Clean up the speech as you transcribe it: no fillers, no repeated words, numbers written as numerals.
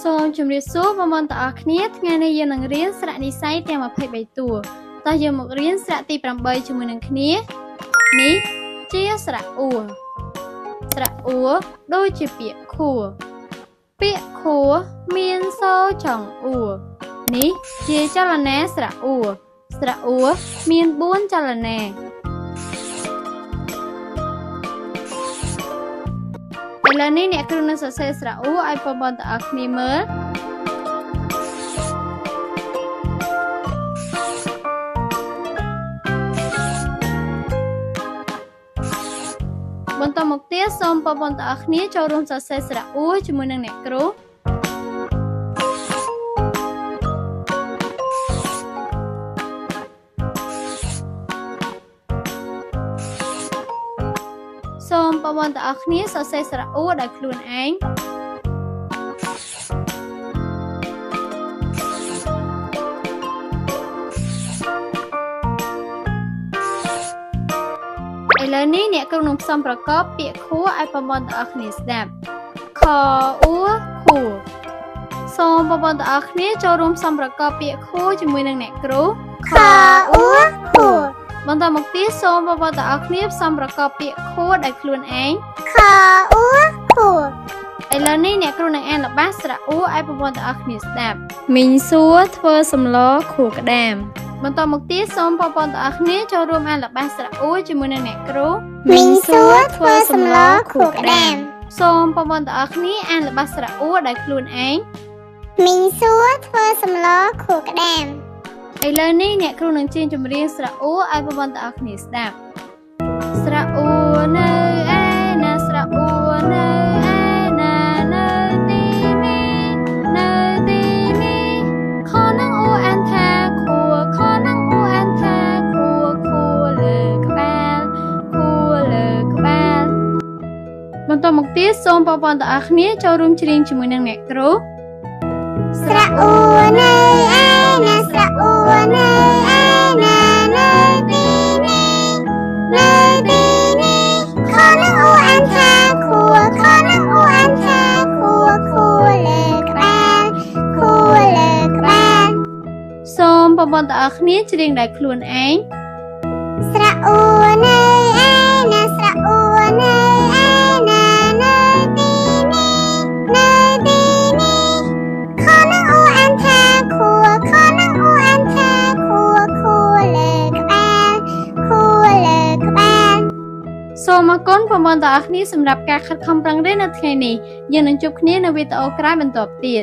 សូមជម្រាបសួរបងប្អូនទាំងអស់គ្នាថ្ងៃនេះយើងនឹងរៀនស្រៈនិស្ស័យទាំង23តួតោះយើងមករៀនស្រៈទី8ជាមួយនឹងគ្នានេះជាស្រៈអ៊ូស្រៈអ៊ូដូចជាពាក្យខួរពាក្យខួរមានសូរចុងអ៊ូនេះជាចលនាស្រៈអ៊ូស្រៈអ៊ូមាន4ចលនាឥឡូវនេះអ្នកគ្រូនឹងសរសេរស្រៈអ៊ូឲ្យបងប្អូនទាំងអស់គ្នាមើលបន្តមកទៀតសូមបងប្អូនទាំងអស់គ្នាចូលរួមសរសេរស្រៈអ៊ូជាមួយនឹងអ្នកគ្រូសូមបងប្អូនទាំងអស់គ្នាសរសេរស្រៈអ៊ូដោយខ្លួនឯងឥឡូវនេះអ្នកគ្រូនឹងផ្សំប្រកបពាក្យខួរឲ្យបងប្អូនទាំងអស់គ្នាស្ដាប់ខអ៊ូខួរសូមបងប្អូនទាំងអស់គ្នាចូលរួមផ្សំប្រកបពាក្យខួរជាមួយនឹងអ្នកគ្រូខអ៊ូខួរបន្តមកទៀតសូមបងប្អូនទាំងអស់គ្នាផ្សំប្រកបពាក្យខួរដោយខ្លួនឯងខអ៊ូខួរឥឡូវនេះអ្នកគ្រូនឹងអានល្បះស្រៈអ៊ូឲ្យបងប្អូនទាំងអស់គ្នាស្ដាប់មីងសួរធ្វើសម្លខួរក្តាមបន្តមកទៀតសូមបងប្អូនទាំងអស់គ្នាចូលរួមអានល្បះស្រៈអ៊ូជាមួយនឹងអ្នកគ្រូមីងសួរធ្វើសម្លខួរក្តាមសូមបងប្អូនទាំងអស់គ្នាអានល្បះស្រៈអ៊ូដោយខ្លួនឯងមីងសួរធ្វើសម្លខួរក្តាមឥឡូវនេះអ្នកគ្រូនឹងជៀងចម្រៀងស្រៈអ៊ូឲ្យបងប្អូនទាំងអស់គ្នាស្ដាប់ស្រៈអ៊ូនៅឯណាស្រៈអ៊ូនៅឯណានៅទីនេះនៅទីនេះខនឹងអ៊ូអានថាខួរខនឹងអ៊ូអានថាខួរខួរលើក្បាលខួរលើក្បាលបន្តមកទៀតសូមបងប្អូនទាំងអស់គ្នាចូលរួមច្រៀងជាមួយនឹងអ្នកគ្រូស្រៈអ៊ូនៅឯណាស្រៈអ៊ូនៅឯណានៅទីនេះនៅទីនេះខនឹងអ៊ូអានថាខួរខនឹងអ៊ូអានថាខួរខួរលើក្បាលខួរលើក្បាលសូមបងប្អូនទាំងអស់គ្នាច្រៀងដោយខ្លួនឯងស្រៈអ៊ូនៅឯណាស្រៈអ៊ូនៅឯណានៅទីនេះនៅទីនេះខនឹងអ៊ូអានថាខួរខនឹងអ៊ូអានថាខួរខួរលើក្បាលខួរលើក្បាលសូមអរគុណបងប្អូនទាំងអស់គ្នាសម្រាប់ការខិតខំប្រឹងរៀននៅថ្ងៃនេះយើងនឹងជួបគ្នានៅវីដេអូក្រោយបន្តទៀត